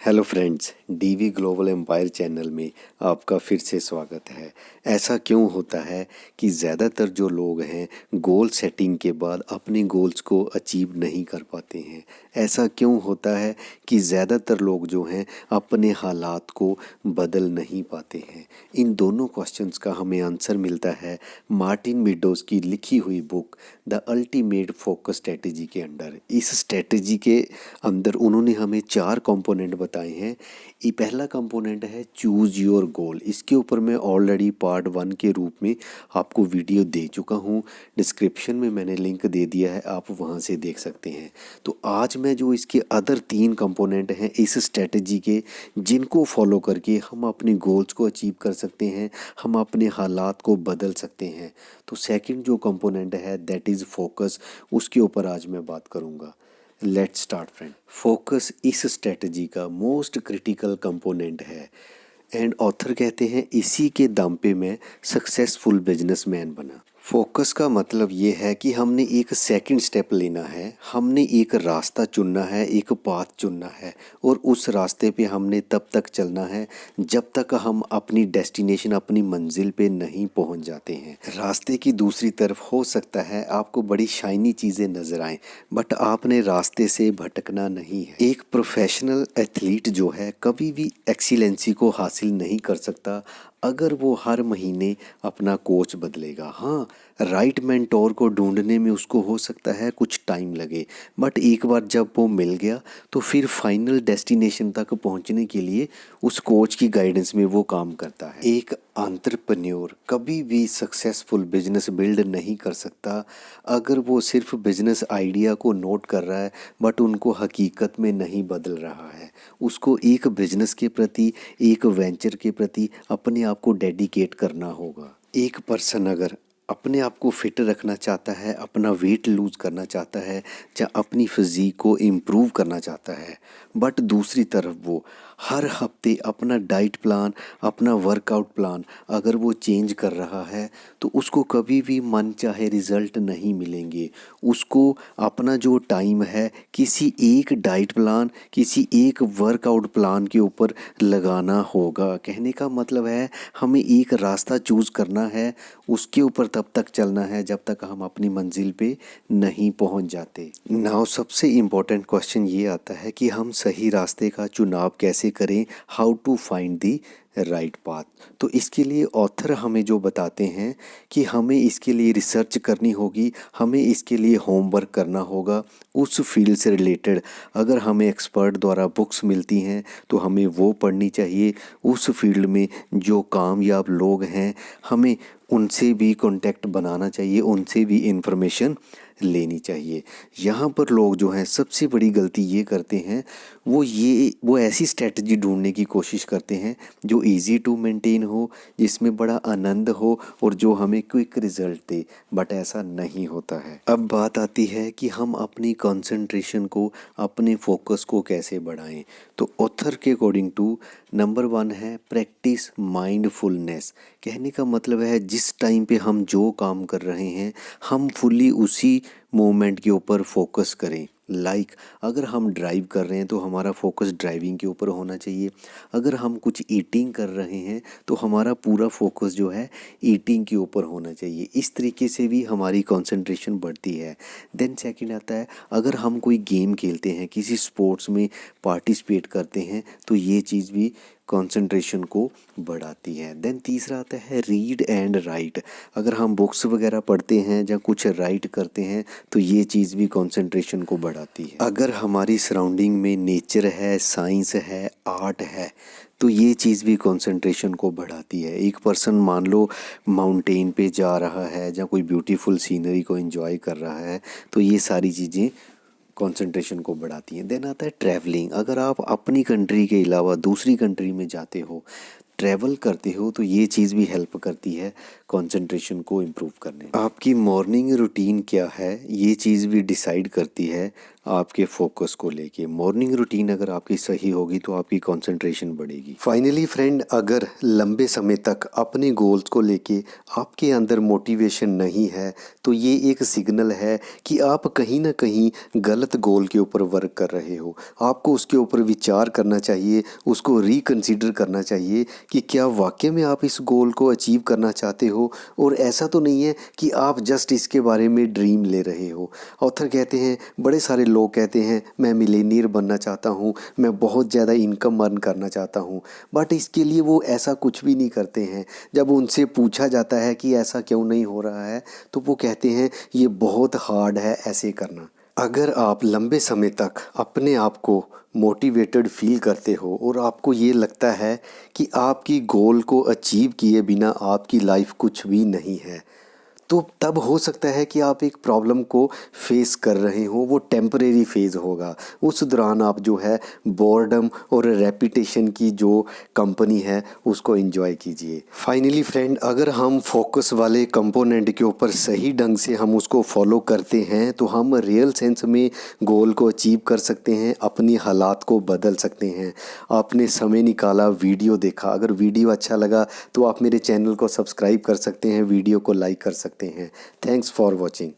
Hello friends, DV global empire channel में आपका फिर से स्वागत है। ऐसा क्यों होता है कि ज़्यादातर जो लोग हैं गोल सेटिंग के बाद अपने गोल्स को अचीव नहीं कर पाते हैं? ऐसा क्यों होता है कि ज़्यादातर लोग जो हैं अपने हालात को बदल नहीं पाते हैं? इन दोनों क्वेश्चंस का हमें आंसर मिलता है मार्टिन मीडोज की लिखी हुई book the ultimate focus strategy के अंडर। इस स्ट्रेटेजी के अंदर उन्होंने हमें 4 कंपोनेंट बताए हैं। ये पहला कंपोनेंट है चूज़ योर गोल। इसके ऊपर मैं ऑलरेडी पार्ट 1 के रूप में आपको वीडियो दे चुका हूँ। डिस्क्रिप्शन में मैंने लिंक दे दिया है, आप वहाँ से देख सकते हैं। तो आज मैं जो इसके अदर 3 कंपोनेंट हैं इस स्ट्रेटजी के, जिनको फॉलो करके हम अपने गोल्स को अचीव कर सकते हैं, हम अपने हालात को बदल सकते हैं। तो सेकंड जो कंपोनेंट है दैट इज़ फोकस, उसके ऊपर आज मैं बात करूँगा। Let's start friend. फोकस इस स्ट्रेटजी का मोस्ट क्रिटिकल कंपोनेंट है एंड ऑथर कहते हैं इसी के दम पे मैं सक्सेसफुल बिजनेसमैन बना। फोकस का मतलब ये है कि हमने एक सेकंड स्टेप लेना है, हमने एक रास्ता चुनना है, एक पाथ चुनना है और उस रास्ते पे हमने तब तक चलना है जब तक हम अपनी डेस्टिनेशन, अपनी मंजिल पे नहीं पहुंच जाते हैं। रास्ते की दूसरी तरफ हो सकता है आपको बड़ी शाइनी चीज़ें नज़र आएं, बट आपने रास्ते से भटकना नहीं है। एक प्रोफेशनल एथलीट जो है कभी भी एक्सीलेंसी को हासिल नहीं कर सकता अगर वो हर महीने अपना कोच बदलेगा। हाँ, राइट मेंटोर को ढूंढने में उसको हो सकता है कुछ टाइम लगे, बट एक बार जब वो मिल गया तो फिर फाइनल डेस्टिनेशन तक पहुंचने के लिए उस कोच की गाइडेंस में वो काम करता है। एक एंटरप्रेन्योर कभी भी सक्सेसफुल बिजनेस बिल्ड नहीं कर सकता अगर वो सिर्फ बिजनेस आइडिया को नोट कर रहा है बट उनको हकीकत में नहीं बदल रहा है। उसको एक बिजनेस के प्रति, एक वेंचर के प्रति अपने आप को डेडिकेट करना होगा। एक पर्सन अगर अपने आप को फिट रखना चाहता है, अपना वेट लूज़ करना चाहता है या अपनी फिजीक को इम्प्रूव करना चाहता है, बट दूसरी तरफ वो हर हफ्ते अपना डाइट प्लान, अपना वर्कआउट प्लान अगर वो चेंज कर रहा है तो उसको कभी भी मन चाहे रिज़ल्ट नहीं मिलेंगे। उसको अपना जो टाइम है किसी एक डाइट प्लान, किसी एक वर्कआउट प्लान के ऊपर लगाना होगा। कहने का मतलब है हमें एक रास्ता चूज़ करना है, उसके ऊपर तब तक चलना है जब तक हम अपनी मंजिल पे नहीं पहुंच जाते। नाउ सबसे इम्पोर्टेंट क्वेश्चन ये आता है कि हम सही रास्ते का चुनाव कैसे करें, how to find the right path. तो इसके लिए ऑथर हमें जो बताते हैं कि हमें इसके लिए रिसर्च करनी होगी, हमें इसके लिए होमवर्क करना होगा। उस फील्ड से रिलेटेड अगर हमें एक्सपर्ट द्वारा बुक्स मिलती हैं तो हमें वो पढ़नी चाहिए। उस फील्ड में जो कामयाब लोग हैं हमें उनसे भी कांटेक्ट बनाना चाहिए, उनसे भी इंफॉर्मेशन लेनी चाहिए। यहाँ पर लोग जो हैं सबसे बड़ी गलती ये करते हैं, वो ऐसी स्ट्रेटजी ढूंढने की कोशिश करते हैं जो इजी टू मेंटेन हो, जिसमें बड़ा आनंद हो और जो हमें क्विक रिजल्ट दे, बट ऐसा नहीं होता है। अब बात आती है कि हम अपनी कंसंट्रेशन को, अपने फोकस को कैसे बढ़ाएं। तो ऑथर के अकॉर्डिंग टू नंबर 1 है प्रैक्टिस माइंडफुलनेस। कहने का मतलब है जिस टाइम पे हम जो काम कर रहे हैं हम फुल्ली उसी मोमेंट के ऊपर फोकस करें। अगर हम ड्राइव कर रहे हैं तो हमारा फोकस ड्राइविंग के ऊपर होना चाहिए। अगर हम कुछ ईटिंग कर रहे हैं तो हमारा पूरा फोकस जो है ईटिंग के ऊपर होना चाहिए। इस तरीके से भी हमारी कंसंट्रेशन बढ़ती है। देन सेकंड आता है अगर हम कोई गेम खेलते हैं, किसी स्पोर्ट्स में पार्टिसिपेट करते हैं तो ये चीज़ भी कंसंट्रेशन को बढ़ाती है। देन तीसरा आता है रीड एंड राइट। अगर हम बुक्स वगैरह पढ़ते हैं या कुछ राइट करते हैं तो ये चीज़ भी कंसंट्रेशन को बढ़ाती है। अगर हमारी सराउंडिंग में नेचर है, साइंस है, आर्ट है तो ये चीज़ भी कंसंट्रेशन को बढ़ाती है। एक पर्सन मान लो माउंटेन पे जा रहा है या कोई ब्यूटीफुल सीनरी को एंजॉय कर रहा है तो ये सारी चीज़ें कंसंट्रेशन को बढ़ाती हैं। देन आता है ट्रैवलिंग। अगर आप अपनी कंट्री के अलावा दूसरी कंट्री में जाते हो, ट्रैवल करते हो तो ये चीज़ भी हेल्प करती है कंसंट्रेशन को इम्प्रूव करने में। आपकी मॉर्निंग रूटीन क्या है ये चीज़ भी डिसाइड करती है आपके फोकस को लेके। मॉर्निंग रूटीन अगर आपकी सही होगी तो आपकी कंसंट्रेशन बढ़ेगी। फाइनली फ्रेंड, अगर लंबे समय तक अपने गोल्स को लेके आपके अंदर मोटिवेशन नहीं है तो ये एक सिग्नल है कि आप कहीं ना कहीं गलत गोल के ऊपर वर्क कर रहे हो। आपको उसके ऊपर विचार करना चाहिए, उसको रिकंसीडर करना चाहिए कि क्या वाकई में आप इस गोल को अचीव करना चाहते हो, और ऐसा तो नहीं है कि आप जस्ट इसके बारे में ड्रीम ले रहे हो। ऑथर कहते हैं, बड़े सारे लोग कहते हैं मैं मिलेनियर बनना चाहता हूँ, मैं बहुत ज़्यादा इनकम अर्न करना चाहता हूँ, बट इसके लिए वो ऐसा कुछ भी नहीं करते हैं। जब उनसे पूछा जाता है कि ऐसा क्यों नहीं हो रहा है तो वो कहते हैं ये बहुत हार्ड है ऐसे करना। अगर आप लंबे समय तक अपने आप को मोटिवेटेड फील करते हो और आपको ये लगता है कि आपकी गोल को अचीव किए बिना आपकी लाइफ कुछ भी नहीं है, तो तब हो सकता है कि आप एक प्रॉब्लम को फेस कर रहे हो। वो टेम्परेरी फेज़ होगा। उस दौरान आप जो है बोर्डम और रेपिटेशन की जो कंपनी है उसको एंजॉय कीजिए। फाइनली फ्रेंड, अगर हम फोकस वाले कंपोनेंट के ऊपर सही ढंग से हम उसको फॉलो करते हैं तो हम रियल सेंस में गोल को अचीव कर सकते हैं, अपनी हालात को बदल सकते हैं। आपने समय निकाला, वीडियो देखा, अगर वीडियो अच्छा लगा तो आप मेरे चैनल को सब्सक्राइब कर सकते हैं, वीडियो को लाइक कर सकते हैं। Thanks for watching.